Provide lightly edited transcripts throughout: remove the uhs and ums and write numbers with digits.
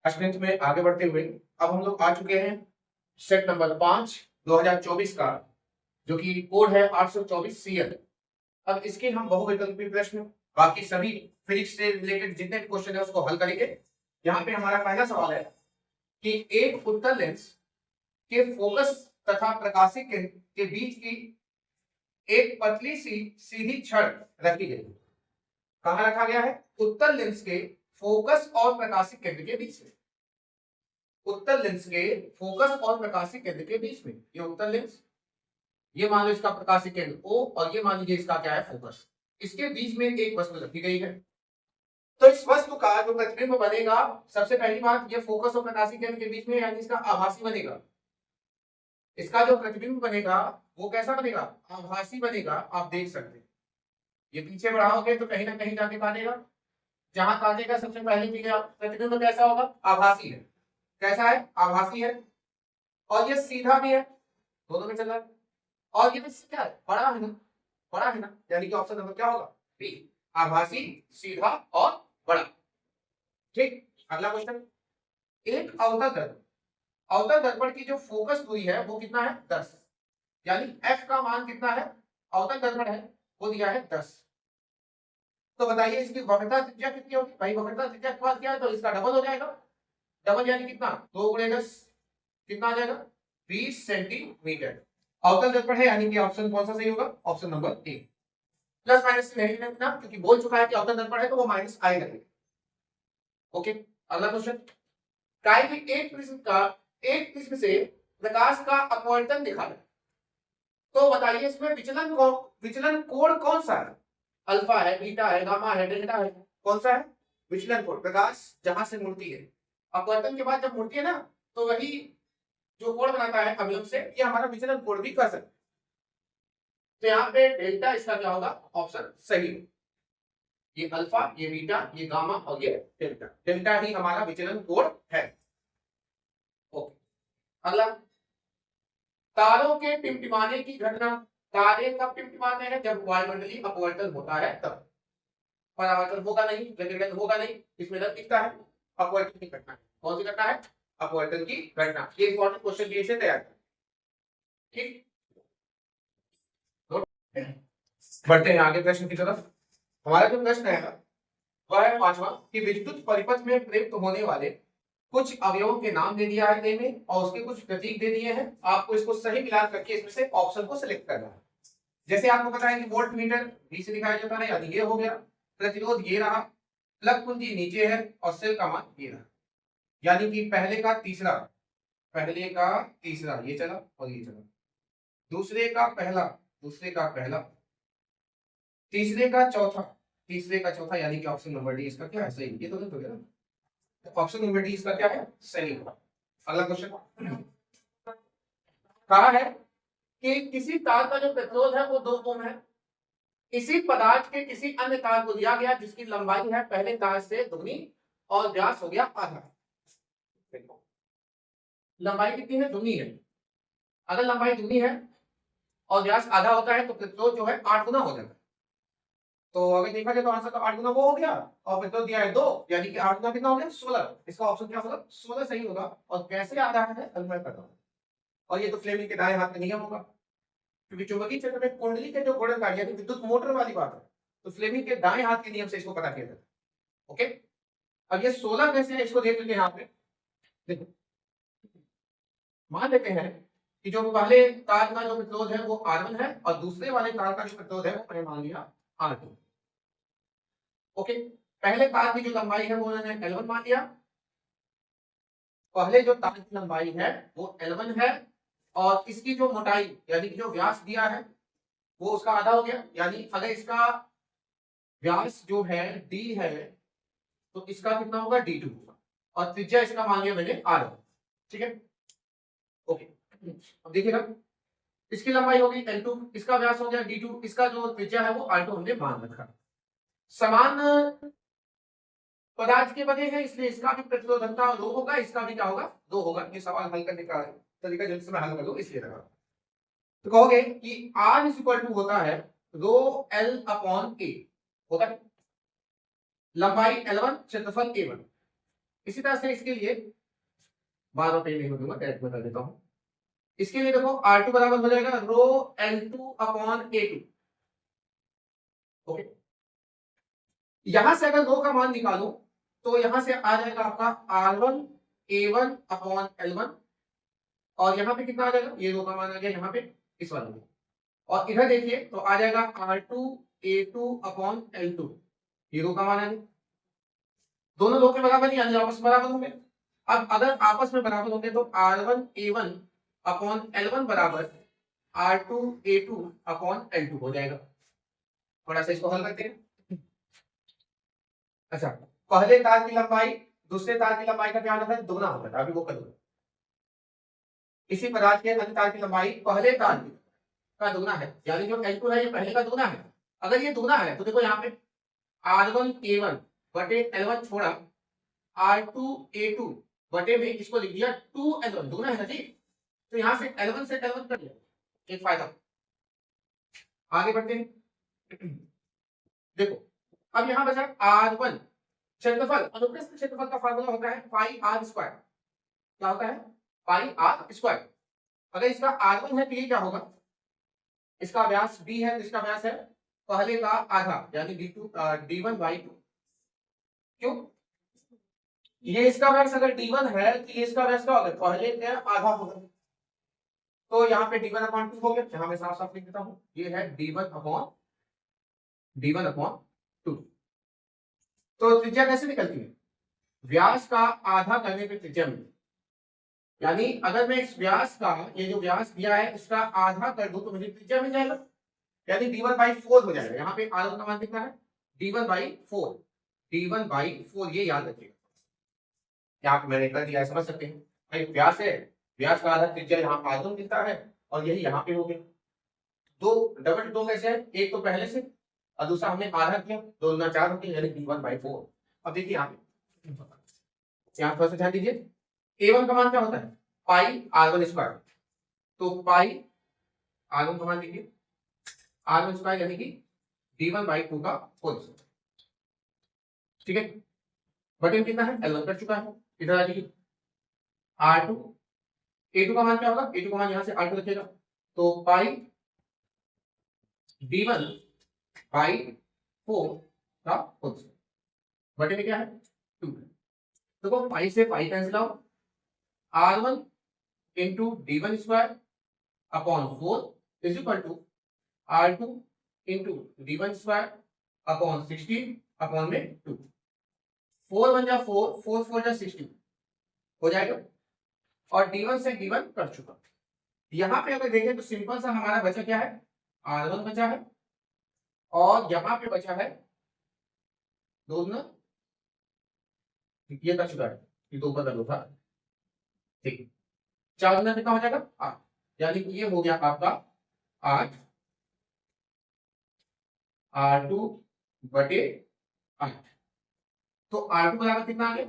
Strength में आगे बढ़ते हुए अब हम लोग आ चुके हैं सेट नंबर 5 2024 का, जो कि कोड है 824 CL। अब इसके हम बहुविकल्पी प्रश्न, बाकी सभी फिजिक्स से रिलेटेड जितने भी क्वेश्चन है उसको हल करेंगे। यहाँ पे हमारा पहला सवाल है कि एक उत्तल लेंस के फोकस तथा प्रकाशिक के बीच की एक पतली सी सीधी छड़ रखी गई। कहाँ रखा गया है? उत्तल लेंस के फोकस और प्रकाशिक केंद्र के बीच में। उत्तल लेंस के फोकस और प्रकाशिक केंद्र के बीच में ये उत्तल लेंस, ये मान लो इसका प्रकाशिक केंद्र O और ये मान लीजिए इसका क्या है? फोकस। इसके बीच में एक वस्तु रखी गई है। तो इस वस्तु का जो प्रतिबिंब बनेगा, सबसे पहली बात, ये फोकस और प्रकाशिक केंद्र के बीच में, यानी इसका आभासी बनेगा। इसका जो प्रतिबिंब बनेगा वो कैसा बनेगा? आभासी बनेगा। आप देख सकते हैं ये पीछे बढ़ाओगे तो कहीं ना कहीं जाके काटेगा। जहां काटेगा सबसे पहले प्रतिबिंब कैसा होगा? आभासी है। कैसा है? आभासी है। और ये सीधा भी है, दोनों में चल रहा है। और ये क्या है? बड़ा है ना, बड़ा है ना, यानी कि ऑप्शन नंबर क्या होगा? बी, आभासी, सीधा और बड़ा। ठीक, अगला क्वेश्चन। एक अवतल दर्पण की जो फोकस दूरी है वो कितना है? 10, यानी f का मान कितना है? अवतल दर्पण है वो दिया है 10। तो बताइए इसकी वक्रता त्रिज्या कितनी होगी? भाई वक्रता त्रिज्या के बाद क्या है तो इसका डबल हो जाएगा। डबल यानी कितना? 2 × 10 कितना आ जाएगा? 20 सेंटीमीटर। अवतल दर्पण है, यानी कि ऑप्शन कौन सा सही होगा? Option number A. Plus minus नहीं लिखना, क्योंकि बोल चुका है कि अवतल दर्पण है तो वो माइनस आएगा। ओके, अगला क्वेश्चन। काय की एक प्रिज्म से प्रकाश का अपवर्तन दिखा है। तो बताइए इसमें विचलन कोण कौन सा है? अल्फा है, बीटा है, गामा है, डेल्टा है? कौन सा है विचलन कोण? प्रकाश जहां से मुड़ती है, अपवर्तन के बाद जब मुड़ती है ना, तो वही जो कोण बनाता है अवयव से, ये हमारा विचलन कोण भी कर सकते हैं। तो यहाँ पे डेल्टा इसका क्या होगा? ऑप्शन सही। ये अल्फा, ये बीटा, ये गामा और ये डेल्टा। डेल्टा ही हमारा विचलन कोण है। ओके, अगला। तारों के टिमटिमाने की घटना। तारे कब टिमटिमाते हैं? जब वायुमंडलीय अपवर्तन होता है तब। परावर्तन होगा नहीं, व्यतिकरण होगा नहीं, इसमें रंग दिखता है। अपवर्तन की घटना कौन सी घटना है? अपवर्तन की घटना। ये इंपॉर्टेंट क्वेश्चन भी इसे तैयार करें। ठीक, बढ़ते हैं आगे प्रश्न की तरफ। हमारा जो प्रश्न है वह है पांचवा कि विद्युत परिपथ में प्रयुक्त होने वाले कुछ अवयवों के नाम दे दिया है दे में, और उसके कुछ प्रतीक दे दिए हैं। आपको इसको सही मिलान करके इसमें से ऑप्शन को सिलेक्ट करना है। जैसे आपको पता है कि वोल्ट मीटर V से दिखाया जाता है, यानी ये हो गया। प्रतिरोध ये रहा, प्लग कुंजी नीचे है और सेल का मान ये रहा। यानी कि पहले का तीसरा ये चला और ये चला, दूसरे का पहला, तीसरे का चौथा, यानी कि ऑप्शन नंबर डी इसका क्या है? सही। ये तो गलत हो गया ना, तो ऑप्शन नंबर डी इसका क्या है? सही होगा। अगला क्वेश्चन कहा है कि किसी तार का जो प्रतिरोध है वो 2 ओम है। इसी पदार्थ के किसी अन्य तार को दिया गया जिसकी लंबाई है पहले तार से दुगनी और व्यास हो गया आधा। लंबाई कितनी है? दुगनी है। अगर लंबाई दुगनी है और व्यास आधा होता है तो प्रतिरोध जो है 8 गुना हो जाता है। तो अगर देखा जाए तो आंसर तो 8 गुना वो हो गया, और प्रतिरोध दिया है 2, यानी कि 8 गुना कितना हो गया? 16। इसका ऑप्शन क्या होगा? 16 सही होगा। और कैसे आधा है मैं पता हूँ। और ये तो फ्लेमिंग के दाएं हाथ में नियम होगा, क्योंकि चुंबकीय क्षेत्र में कुंडली के जो घूर्णन कार्य है विद्युत मोटर वाली बात है, तो फ्लेमिंग के दाएं हाथ के नियम से इसको पता किया जाता है। ओके, अब ये 16 कैसे है इसको देख लेते हैं। यहाँ पे देखो, मान लेते हैं कि जो पहले तार का जो प्रतिरोध है वो R1 है और दूसरे वाले तार का जो प्रतिरोध है वो मैंने मान लिया R2। ओके, पहले तार की जो लंबाई है वो उन्होंने L1 मान लिया। पहले जो तार की लंबाई है वो L1 है, और इसकी जो मोटाई यानी कि जो व्यास दिया है वो उसका आधा हो गया। यानी अगर इसका व्यास जो है D है तो इसका कितना होगा? D2 होगा, और त्रिज्या इसका मान लिया मैंने R1। ठीक है, ओके। अब देखिएगा, इसकी लंबाई होगी L2, इसका व्यास हो गया D2, इसका जो त्रिज्या है वो R2 हमने मान रखा। समान पदार्थ के बने हैं इसलिए इसका भी प्रतिरोधकता 2 होगा, इसका भी क्या होगा? 2 होगा। ये सवाल हल करने का तरीका जल्दी से मैं हल कर दूं इसलिए लगा। तो कहोगे कि R इक्वल टू होता है रो L अपॉन A, होता है लंबाई L1 क्षेत्रफल A1। इसी तरह से इसके लिए बार बार पेन नहीं दूंगा, डायरेक्ट बता देता हूं। इसके लिए देखो R2 बराबर हो जाएगा रो L2 अपॉन A2। ओके, यहां से अगर रो का मान निकालो तो यहां से आ जाएगा आपका R1 A1 अपॉन L1, और यहाँ पे कितना आ जाएगा, ये रो का मान आ गया यहाँ पे इस वाले में, और इधर देखिए तो आ जाएगा R2 A2 अपॉन L2, ये रो का मान आ गया। दोनों रो के बराबर नहीं, यानी आपस में बराबर होंगे। अब अगर आपस में बराबर होंगे तो R1 A1 अपॉन L1 बराबर R2 A2 अपॉन L2 हो जाएगा। थोड़ा सा इसको हल करते हैं। अच्छा, पहले तार की लंबाई दूसरे तार की लंबाई का क्या होता है, दुगना होता है, अभी वो करूंगा। इसी प्रकार के अन्य तार की लंबाई पहले तार का दुगना है, यानी जो L2 है ये पहले का दुगना है। अगर ये दुगना है तो देखो यहाँ पे R1 A1 बटे L1 छोड़ा R2 A2 बटे में इसको लिख दिया 2L1, दुगना है ना जी, तो यहाँ से L1 से L1 कर लिया, एक फायदा। आगे बढ़ते हैं। देखो अब यहाँ बचा R1 क्षेत्रफल, अनुप्रस्थ क्षेत्रफल का फार्मूला होता है पाई आर स्क्वायर। क्या होता है, पाई आर स्क्वायर। अगर इसका R1 है तो ये क्या होगा, इसका व्यास d है तो इसका व्यास है पहले का आधा, यानी d1 बाई 2। क्यों, ये इसका व्यास अगर d1 है तो ये इसका व्यास क्या होगा, पहले का आधा होगा, तो यहाँ पे d1 अपॉन 2 हो गया। यहाँ मैं साफ साफ लिख देता हूं, ये है d1 अपॉन 2। तो त्रिज्या कैसे निकलती है, व्यास का आधा करने पे त्रिज्या मिलती है। यानी अगर मैं इस व्यास का, ये जो व्यास दिया है इसका आधा कर दूं तो मुझे त्रिज्या मिल जाएगा, यानी d1 बाई 4 हो जाएगा। यहाँ पे R1 का मान कितना है, d1 बाई 4, d1 बाई 4, ये याद रखिएगा। यहाँ पे मैंने कर दिया है, समझ सकते हैं भाई, व्यास है, व्यास का आधा त्रिज्या यहाँ R1 मिलता है और यही यहाँ पे हो गया। दो डबल दो कैसे है, एक तो पहले से और दूसरा हमने आधा किया, 2 गुना 4 हो गया, यानी d1 बाई 4। अब देखिए यहाँ थोड़ा सा ध्यान दीजिए, A1 का मान क्या होता है, पाई R1 स्क्वायर, तो पाई R1 का मान देखिए R1 स्क्वायर यानी कि d1 बाई 2 का होल स्क्वायर। ठीक है, बटन कितना है, L1 कर चुका है। इधर आ जाइए R2 A2 का मान क्या होगा, A2 का मान यहाँ से R2 रखेगा, तो पाई d1 बाई 4 का होल स्क्वायर। बटे में क्या है 2। देखो पाई से पाई cancel out, R1 into d1 square upon 4 is equal to R2 into d1 square upon 16 upon में 2। 4 1 जा 4, 4 4 जा 16 हो जाएगा, और d1 से d1 कर चुका। यहाँ पे अगर देखें तो सिंपल सा हमारा बचा क्या है, R1 बचा है, और यहाँ पे बचा है 2 गुना, ये कर चुका है, ये तो ऊपर का 2 था। ठीक, 4 गुना कितना हो जाएगा 8, यानी कि ये हो गया आपका 8 R2 बटे 8। तो R2 बराबर कितना आ गया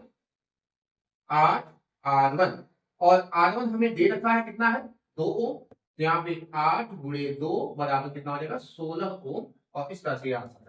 8 R1, और R1 हमें दे रखा है कितना है 2 ओम, तो यहाँ पे 8 गुणे 2 बराबर कितना हो जाएगा 16 ओम, और इस तरह से आंसर।